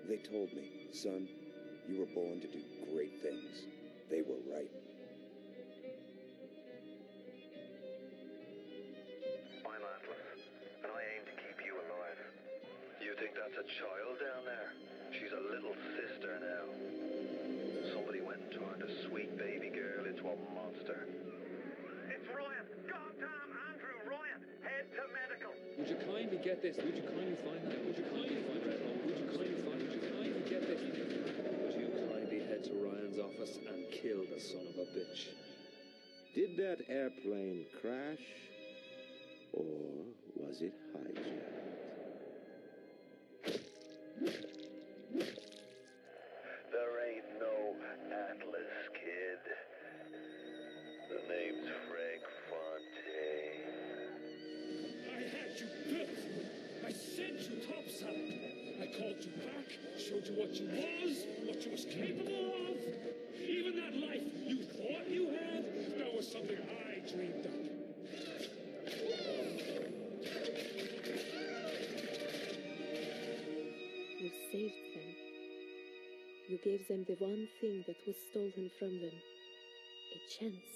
They told me, son, you were born to do great things. They were right. I'm Atlas, and I aim to keep you alive. You think that's a child down there? She's a little sister now. Somebody went and turned a sweet baby girl into a monster. It's Ryan! Goddamn Andrew Ryan! Head to medical! Would you kindly get this? Would you kindly find that? Would you kindly find Red Hole? Would you kindly find it? Would you kindly get this? Would you kindly head to Ryan's office and kill the son of a bitch? Did that airplane crash? Or was it hijacked? There ain't no Atlas, kid. The name's Frank Fontaine. I had you built. I sent you topside. I called you back, showed you what you was capable of. Even that life you thought you had, that was something I dreamed up. You saved them. You gave them the one thing that was stolen from them. A chance.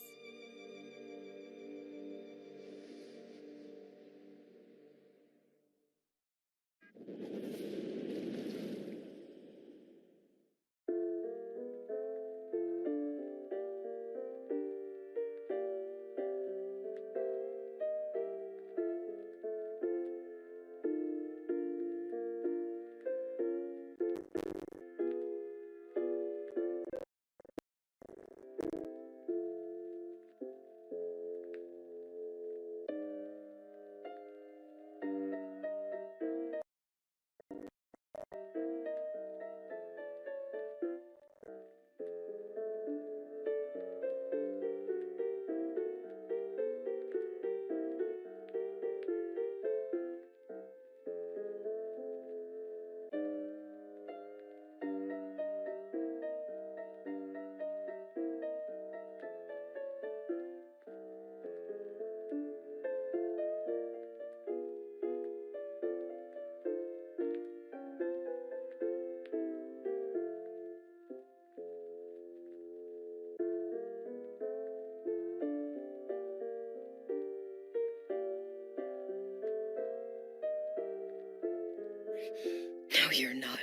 No, you're not.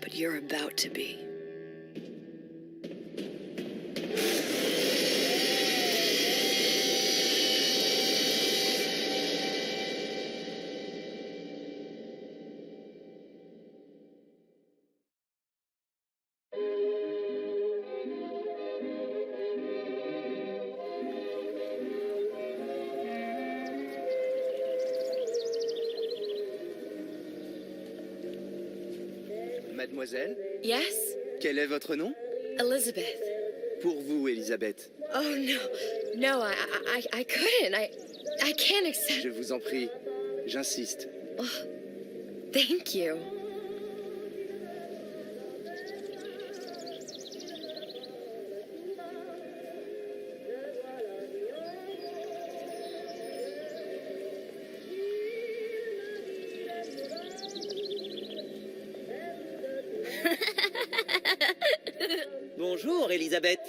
But you're about to be. Mademoiselle? Yes? Quel est votre nom? Elizabeth. Pour vous, Elisabeth. Oh, no. No, I couldn't. I can't accept... Je vous en prie. J'insiste. Oh, thank you. Bonjour, Elisabeth.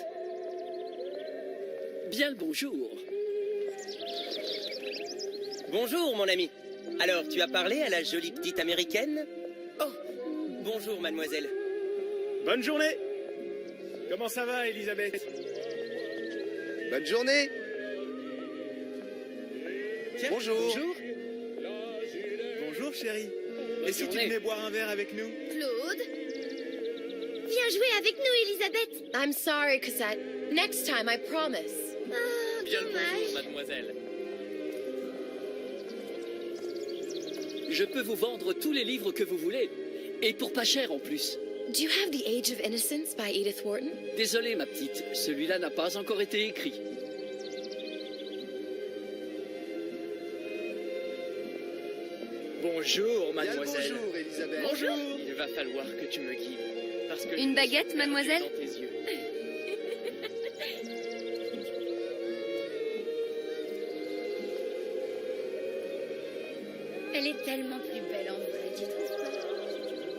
Bien le bonjour. Bonjour, mon ami. Alors, tu as parlé à la jolie petite américaine? Oh, bonjour, mademoiselle. Bonne journée. Comment ça va, Elisabeth? Bonne journée. Tiens, bonjour. Bonjour. Bonjour, chérie. Et si tu venais boire un verre avec nous? Claude? Viens jouer avec nous, Elisabeth. I'm sorry, Cosette. Next time, I promise. Oh, Bien le bonjour, dommage. mademoiselle. Je peux vous vendre tous les livres que vous voulez. Et pour pas cher en plus. Do you have The Age of Innocence by Edith Wharton? Désolé, ma petite. Celui-là n'a pas encore été écrit. Bonjour, mademoiselle. Bonjour, Elisabeth. Bonjour. Il va falloir que tu me guides. Parce que Une baguette, mademoiselle? dans tes yeux. Elle est tellement plus belle en vrai, tu trouves pas?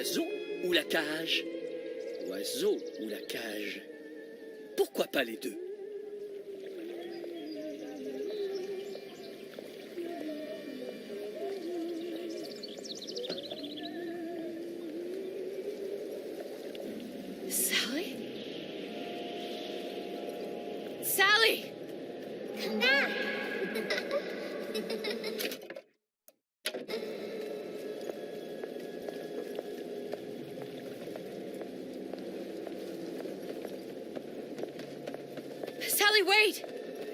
Oiseau ou la cage? Oiseau ou la cage? Pourquoi pas les deux? Sally? Sally! Come back! Sally, wait!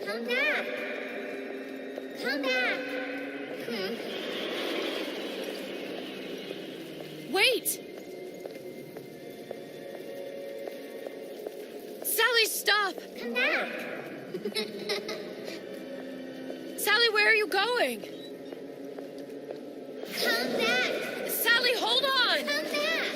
Come back! Come back! Wait! Sally, stop! Come back! Sally, where are you going? Come back! Sally, hold on! Come back!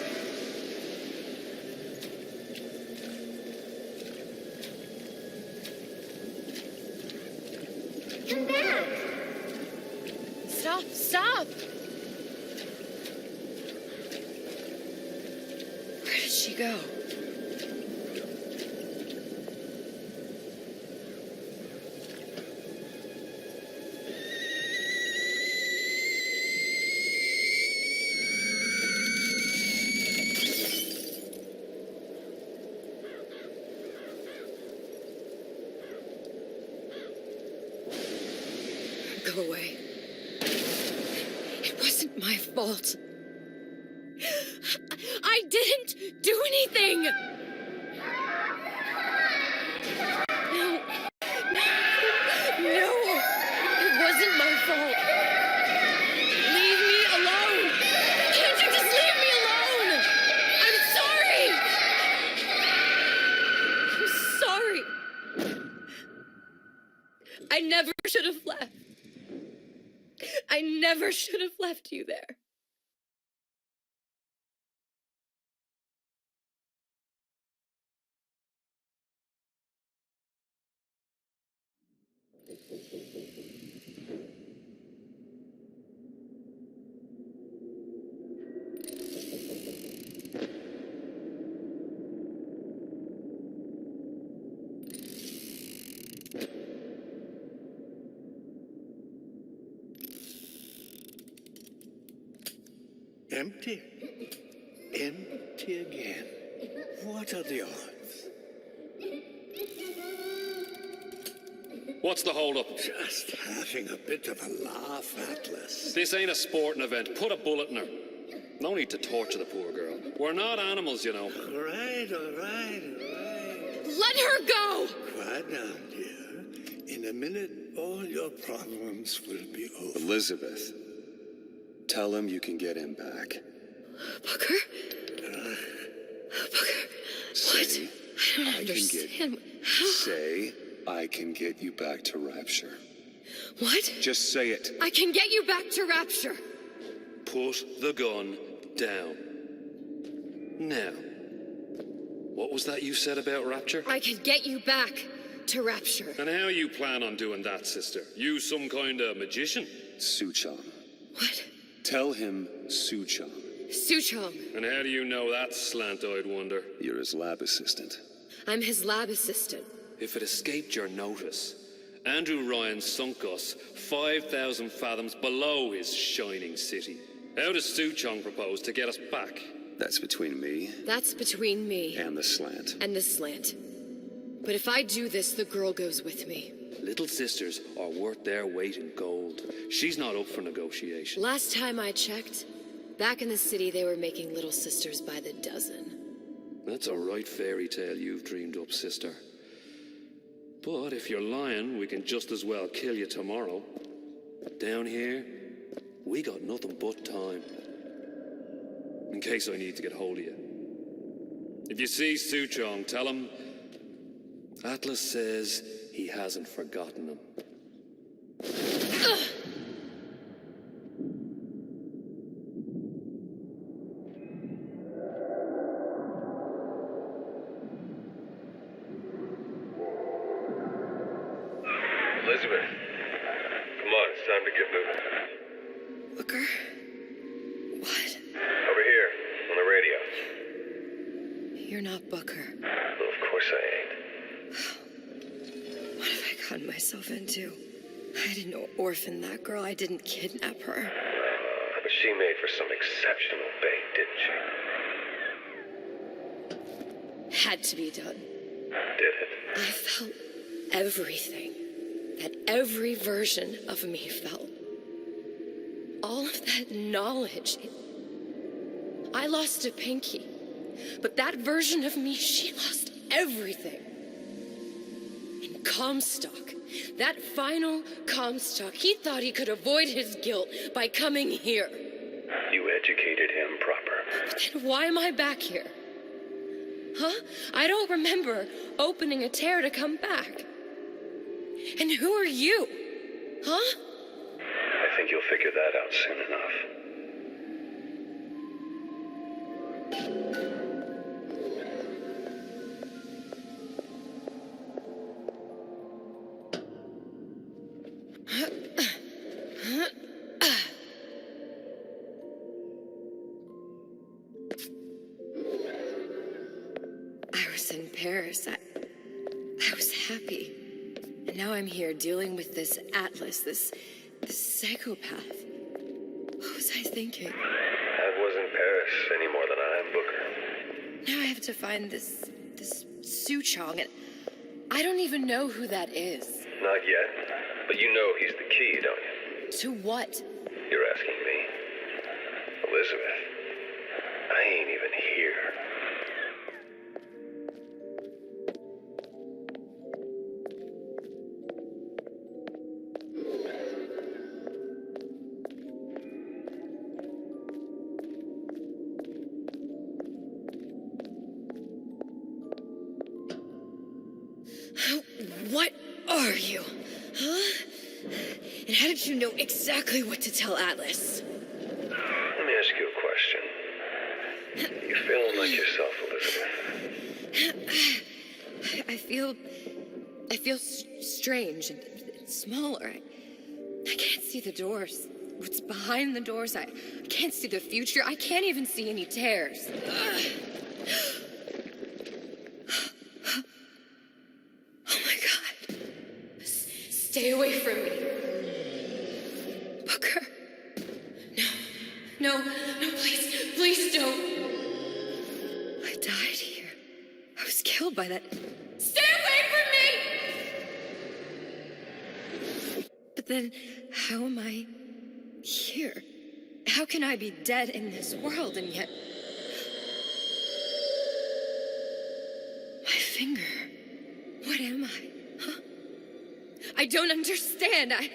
Come back! Stop, stop! Where did she go? Go away. It wasn't my fault. I didn't do anything! No. No! It wasn't my fault. Leave me alone! Can't you just leave me alone? I'm sorry! I'm sorry. I never should have left. I never should have left you there. Empty. Empty again. What are the odds? What's the hold-up? Just having a bit of a laugh, Atlas. This ain't a sporting event. Put a bullet in her. No need to torture the poor girl. We're not animals, you know. All right. Let her go! Quiet down, dear. In a minute, all your problems will be over. Elizabeth, tell him you can get him back. Booker? Booker? Say, What? I don't understand. Say, I can get you back to Rapture. What? Just say it. I can get you back to Rapture. Put the gun down. Now, what was that you said about Rapture? I can get you back to Rapture. And how you plan on doing that, sister? You some kind of magician? Suchong. What? Tell him Suchong. Suchong. And how do you know that, slant-eyed wonder? You're his lab assistant. I'm his lab assistant. If it escaped your notice, Andrew Ryan sunk us 5,000 fathoms below his shining city. How does Suchong propose to get us back? That's between me. That's between me. And the slant. And the slant. But if I do this, the girl goes with me. Little sisters are worth their weight in gold. She's not up for negotiation. Last time I checked, back in the city they were making little sisters by the dozen. That's a right fairy tale you've dreamed up, sister. But if you're lying, we can just as well kill you tomorrow. Down here, we got nothing but time. In case I need to get hold of you. If you see Suchong, tell him Atlas says he hasn't forgotten him. Elizabeth, come on, it's time to get moving. Booker? What? Over here, on the not Booker. Well, of course I ain't. What have I gotten myself into? I didn't orphan that girl. I didn't kidnap her. But she made for some exceptional bait, didn't she? Had to be done. Did it? I felt everything that every version of me felt. All of that knowledge. I lost a pinky. But that version of me, she lost everything. And Comstock, that final Comstock, he thought he could avoid his guilt by coming here. You educated him proper. But then why am I back here? Huh? I don't remember opening a tear to come back. And who are you? Huh? I think you'll figure that out soon enough. I was in Paris. I was happy. And now I'm here dealing with this Atlas, this psychopath. What was I thinking? I wasn't Paris any more than I am Booker. Now I have to find this Suchong, and I don't even know who that is. Not yet. But you know he's the key, don't you? To what? You're asking me. Elizabeth, I ain't even here. What are you? Huh? And how did you know exactly what to tell Atlas? Let me ask you a question. You feeling like yourself, Elizabeth? I feel strange and smaller. I can't see the doors. What's behind the doors? I can't see the future. I can't even see any tears. Oh my God. Stay away from me. Booker. No, please don't. I died here. I was killed by that. Stay away from me! But then, how am I here? How can I be dead in this world and yet... My finger. What am I? Huh? I don't understand. I...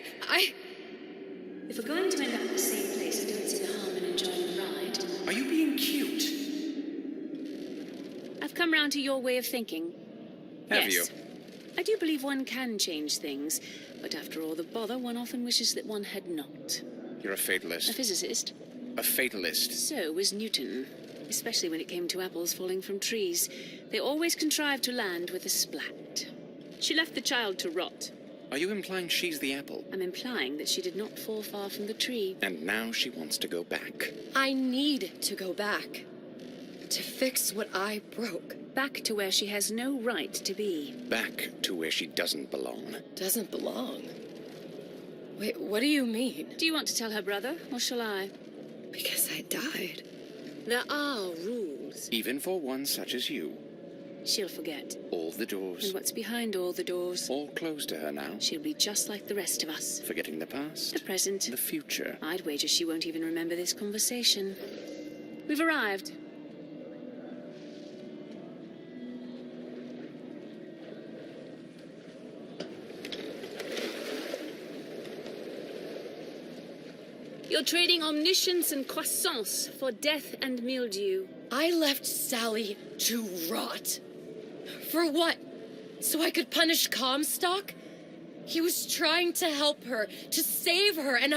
If we're going to end up at the same place, I don't see the harm in enjoying the ride. Are you being cute? I've come round to your way of thinking. Have you? I do believe one can change things, but after all the bother, one often wishes that one had not. You're a fatalist. A physicist? A fatalist. So was Newton, especially when it came to apples falling from trees. They always contrived to land with a splat. She left the child to rot. Are you implying she's the apple? I'm implying that she did not fall far from the tree. And now she wants to go back. I need to go back. To fix what I broke. Back to where she has no right to be. Back to where she doesn't belong. Doesn't belong? Wait, what do you mean? Do you want to tell her brother, or shall I? Because I died. There are rules. Even for one such as you. She'll forget. All the doors. And what's behind all the doors? All closed to her now. She'll be just like the rest of us. Forgetting the past. The present. The future. I'd wager she won't even remember this conversation. We've arrived. You're trading omniscience and croissance for death and mildew. I left Sally to rot. For what? So I could punish Comstock? He was trying to help her, to save her, and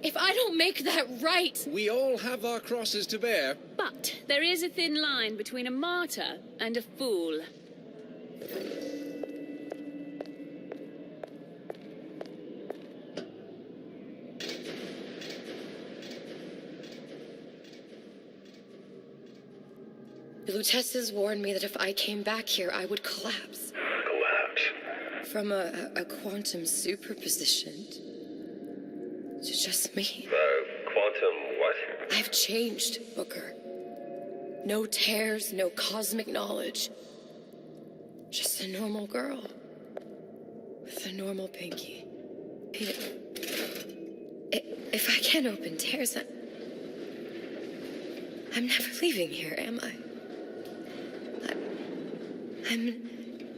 if I don't make that right... We all have our crosses to bear. But there is a thin line between a martyr and a fool. Lutessa's warned me that if I came back here, I would collapse. Collapse? From a quantum superposition to just me. Quantum what? I've changed, Booker. No tears, no cosmic knowledge. Just a normal girl. With a normal pinky. If I can't open tears, I'm never leaving here, am I? I'm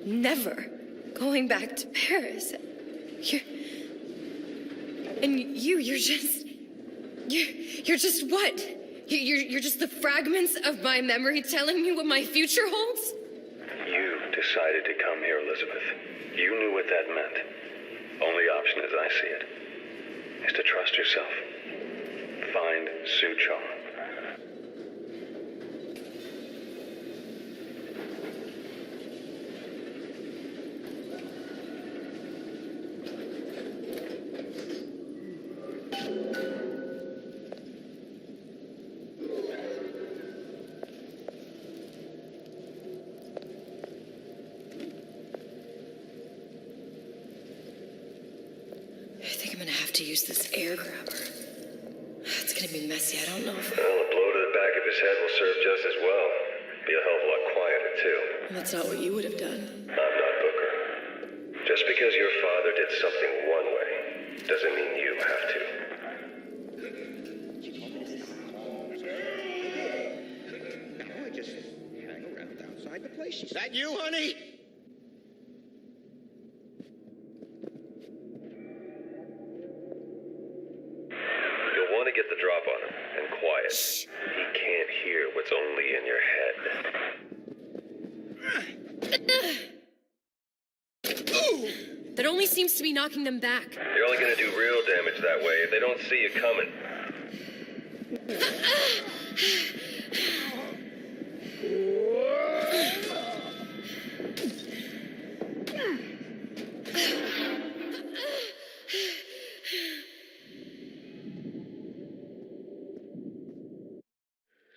never going back to Paris. You're just what? You're just the fragments of my memory telling me what my future holds? You decided to come here, Elizabeth. You knew what that meant. Only option, as I see it, is to trust yourself. Find Suchong. I think I'm gonna have to use this air grabber. It's gonna be messy. I don't know if... Well, a blow to the back of his head will serve just as well. Be a hell of a lot quieter, too. That's not what you would have done. I'm not Booker. Just because your father did something one way, doesn't mean you have to. I just hang around outside the place. Is that you, honey? Get the drop on him, and quiet. Shh. He can't hear what's only in your head. That only seems to be knocking them back. You're only gonna do real damage that way if they don't see you coming.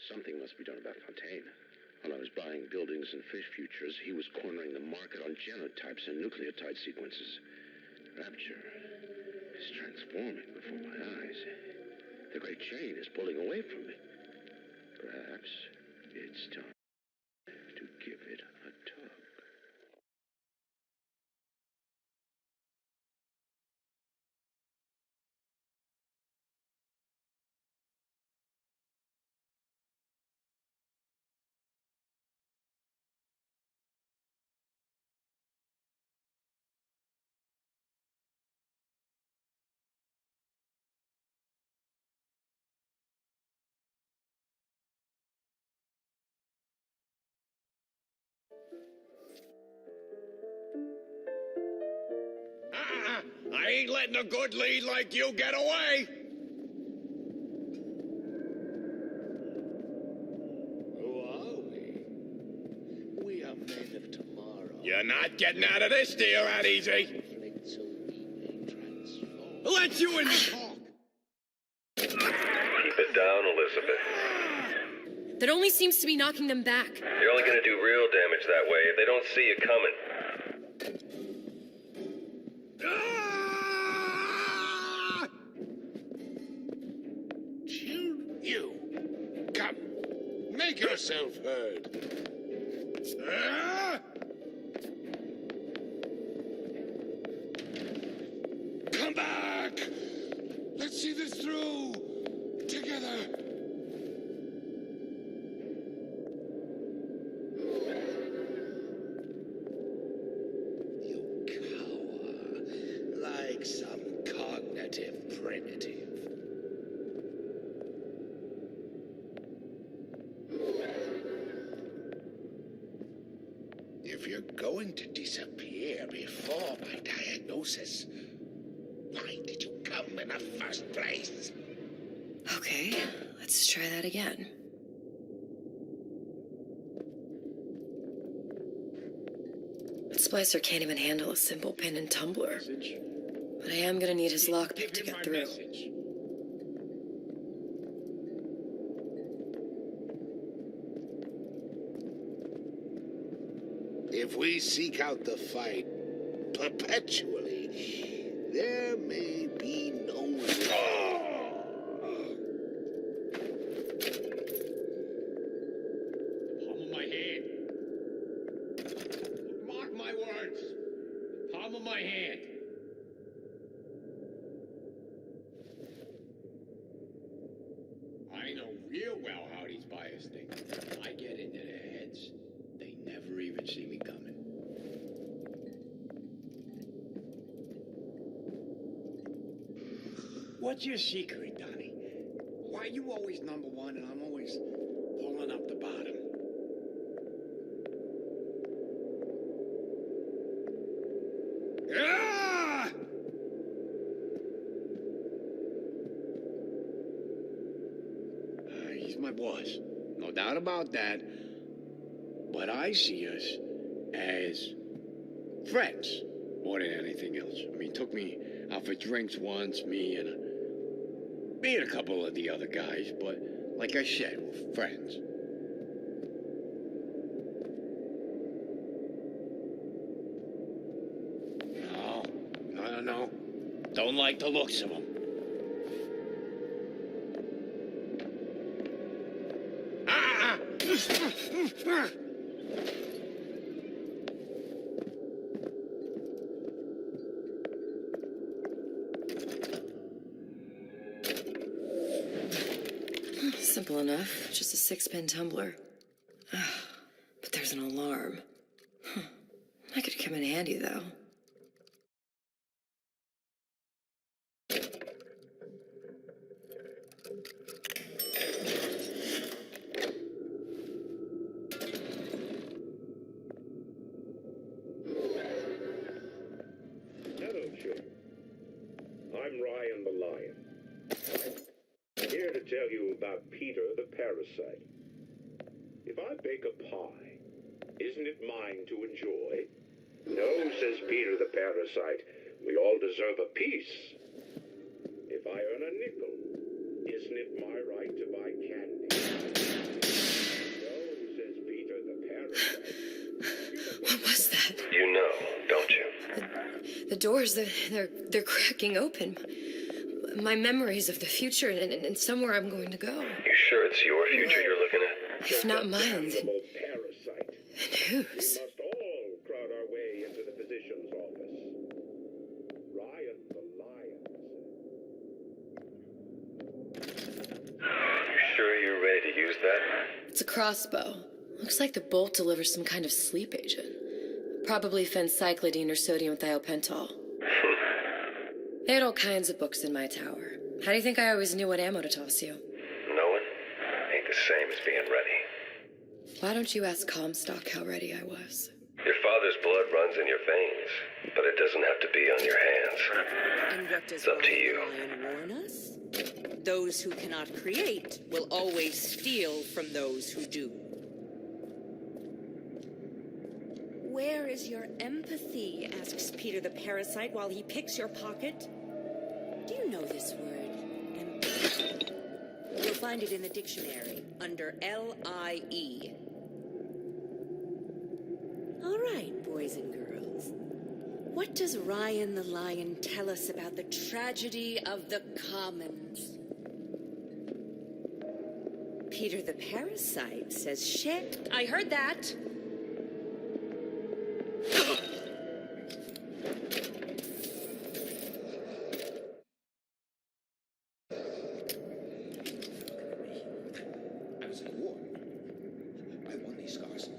Something must be done about Fontaine. While I was buying buildings and fish futures, he was cornering the market on genotypes and nucleotide sequences. Rapture is transforming before my eyes. The great chain is pulling away from me. Perhaps it's time to give it a tug. I ain't letting a good lead like you get away! Who are we? We are men of tomorrow. You're not getting out of this deal that easy! Who let you in to talk? Keep it down, Elizabeth. That only seems to be knocking them back. You're only gonna do real damage that way if they don't see you coming. You! Come! Make yourself heard! Come back! Let's see this through! Together! You cower like some cognitive primitive. If you're going to disappear before my diagnosis, why did you come in the first place? Okay, let's try that again. That splicer can't even handle a simple pin and tumbler. But I am gonna need his lockpick to get through. If we seek out the fight perpetually, there may be no Palm of my hand. Mark my words. Palm of my hand. I know real well how these buyers think. I get into their heads. They never even see me coming. What's your secret, Donnie? Why are you always number one and I'm always pulling up the bottom? Ah! He's my boss. No doubt about that. But I see us as friends more than anything else. I mean, took me out for drinks once, me and a couple of the other guys, but like I said, we're friends. No. Don't like the looks of them. Simple enough. Just a 6-pin tumbler. But there's an alarm. That could come in handy, though. Hello, children. I'm Ryan the Lion. Here to tell you about Peter the Parasite. If I bake a pie, isn't it mine to enjoy? No, says Peter the Parasite. We all deserve a piece. If I earn a nickel, isn't it my right to buy candy? No, says Peter the Parasite. What was that? You know, don't you? The doors, they're cracking open. My memories of the future and somewhere I'm going to go. You sure it's your future you're looking at? If not mine, then whose? We must all crowd our way into the physician's office. Ryan the Lion. You sure you're ready to use that? It's a crossbow. Looks like the bolt delivers some kind of sleep agent. Probably phencyclidine or sodium thiopental. They had all kinds of books in my tower. How do you think I always knew what ammo to toss you? Knowing ain't the same as being ready. Why don't you ask Comstock how ready I was? Your father's blood runs in your veins, but it doesn't have to be on your hands. And what does It's up to you. Ryan warn us? Those who cannot create will always steal from those who do. Where is your empathy? Asks Peter the Parasite while he picks your pocket. Do you know this word? Empathy. You'll find it in the dictionary under L-I-E. All right, boys and girls. What does Ryan the Lion tell us about the tragedy of the commons? Peter the Parasite says shit. I heard that. I was in war. I won these scars.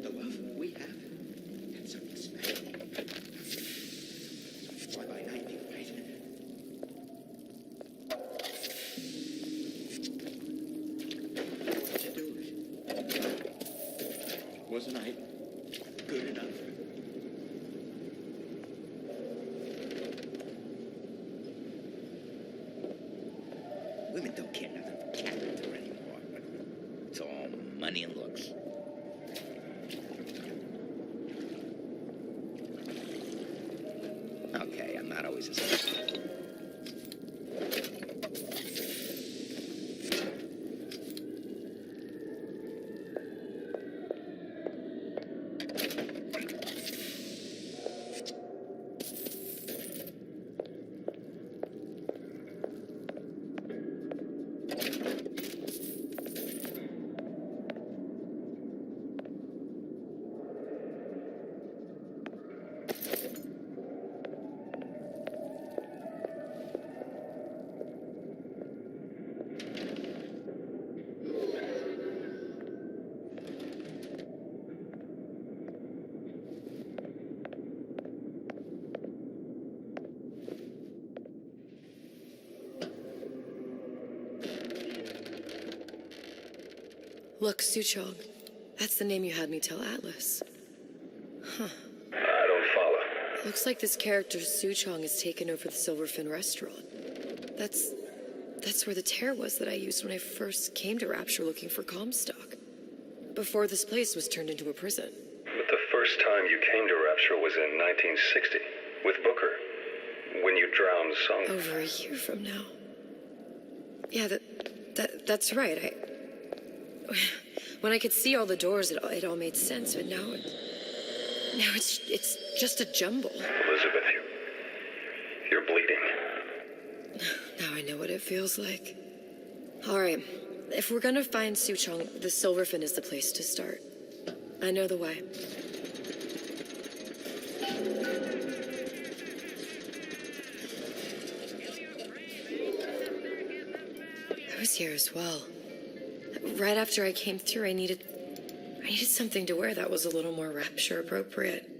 The love we have had something special. Fly by night, be right. What to do? Wasn't I good enough? Women don't care nothing for character anymore. It's all money and looks. Okay, I'm not always as Look, Suchong. That's the name you had me tell Atlas. Huh. I don't follow. Looks like this character Suchong has taken over the Silverfin restaurant. That's where the tear was that I used when I first came to Rapture looking for Comstock. Before this place was turned into a prison. But the first time you came to Rapture was in 1960, with Booker. When you drowned Sung. Over a year from now. Yeah, that's right. When I could see all the doors, it all made sense, but now it's just a jumble. Elizabeth, you're bleeding. Now I know what it feels like. All right, if we're gonna find Suchong, the Silverfin is the place to start. I know the way. I was here as well. Right after I came through, I needed something to wear that was a little more Rapture appropriate.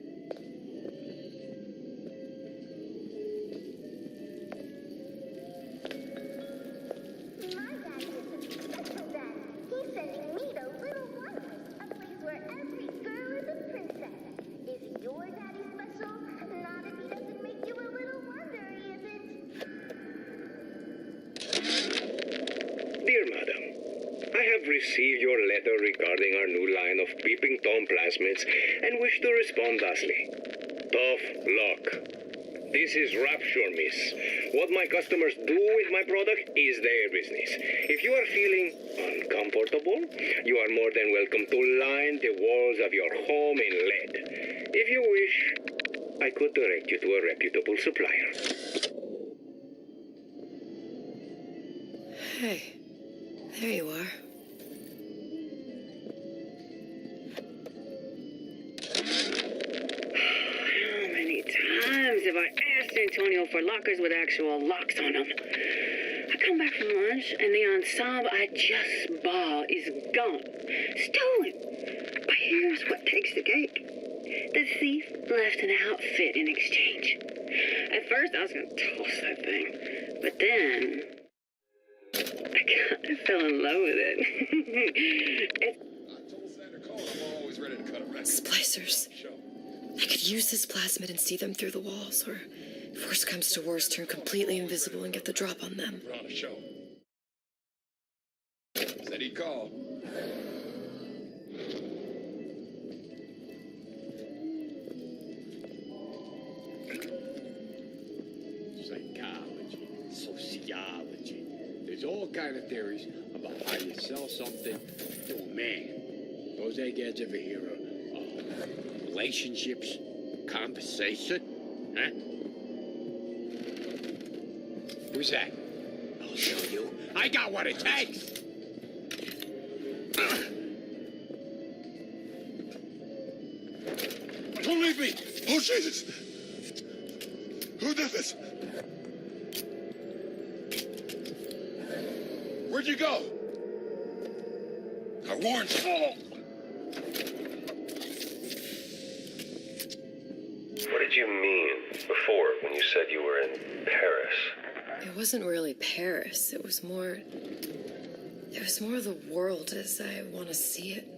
Dear Madam, I have received your letter regarding our new line of peeping Tom plasmids and wish to respond thusly. Tough luck. This is Rapture, miss. What my customers do with my product is their business. If you are feeling uncomfortable, you are more than welcome to line the walls of your home in lead. If you wish, I could direct you to a reputable supplier. Hey, there you are. How many times have I asked Antonio for lockers with actual locks on them? I come back from lunch and the ensemble I just bought is gone. Stolen. But here's what takes the cake. The thief left an outfit in exchange. At first I was going to toss that thing. But then I kind of fell in love with it. Splicers. I could use this plasmid and see them through the walls, or if worst comes to worst, turn completely invisible and get the drop on them. We're on a show. Said he'd call. Psychology, sociology. There's all kind of theories about how you sell something to a man. Those eggheads ever hear of relationships, conversation? Huh? Who's that? I'll show you. I got what it takes! Don't leave me! Oh, Jesus! Who did this? Where'd you go? I warned you. What did you mean before when you said you were in Paris? It wasn't really Paris. It was more the world as I want to see it.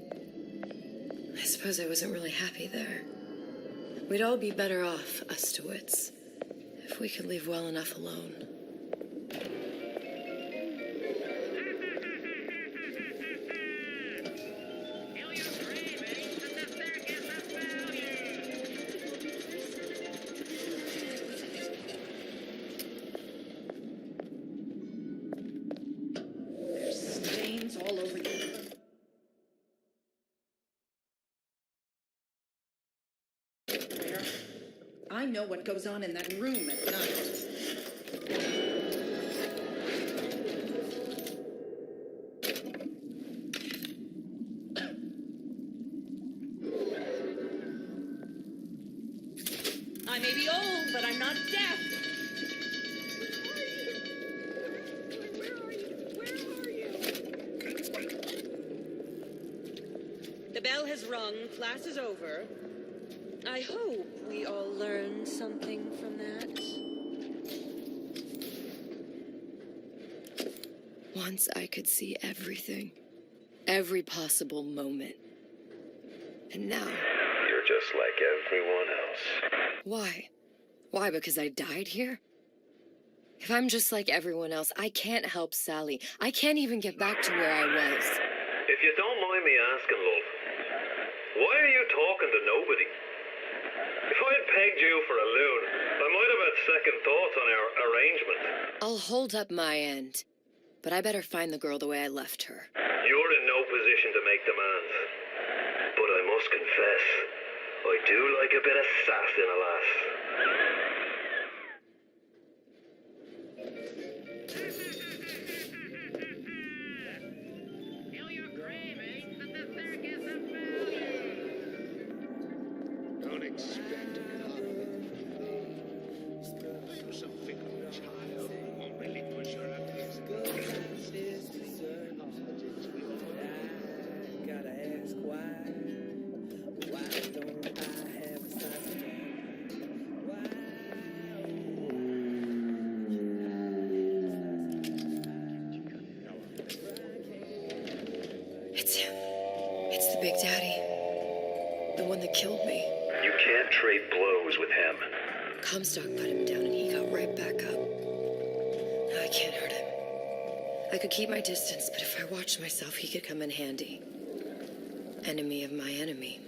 I suppose I wasn't really happy there. We'd all be better off, us DeWitts, if we could leave well enough alone. I know what goes on in that room at night. I may be old, but I'm not deaf. The bell has rung. Class is over. I hope we all learned something from that. Once I could see everything. every possible moment. And now... You're just like everyone else. Why? Why, because I died here? If I'm just like everyone else, I can't help Sally. I can't even get back to where I was. If you don't mind me asking, love, why are you talking to nobody? If I'd pegged you for a loon, I might have had second thoughts on our arrangement. I'll hold up my end, but I better find the girl the way I left her. You're in no position to make demands. But I must confess, I do like a bit of sass in a lass. Don't expect a You're some fickle child who won't relinquish your ideas. Gotta ask why don't I have a sense of It's him. It's the Big Daddy. The one that killed me. You can't trade blows with him. Comstock put him down and he got right back up. Now I can't hurt him. I could keep my distance, but if I watched myself, he could come in handy. Enemy of my enemy.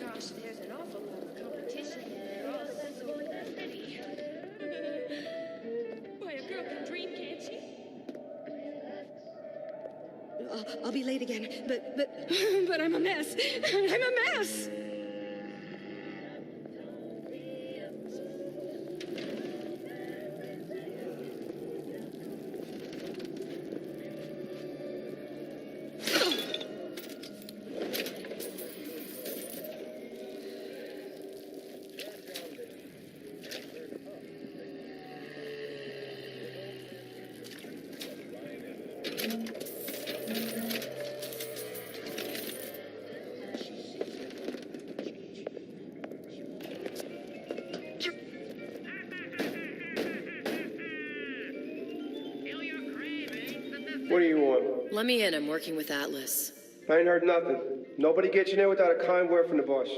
Gosh, there's an awful lot of competition. They're all so steady. Boy, a girl can dream, can't she? I'll be late again, but I'm a mess. I'm a mess. What do you want? Let me in. I'm working with Atlas. I ain't heard nothing. Nobody gets you in there without a kind word from the boss.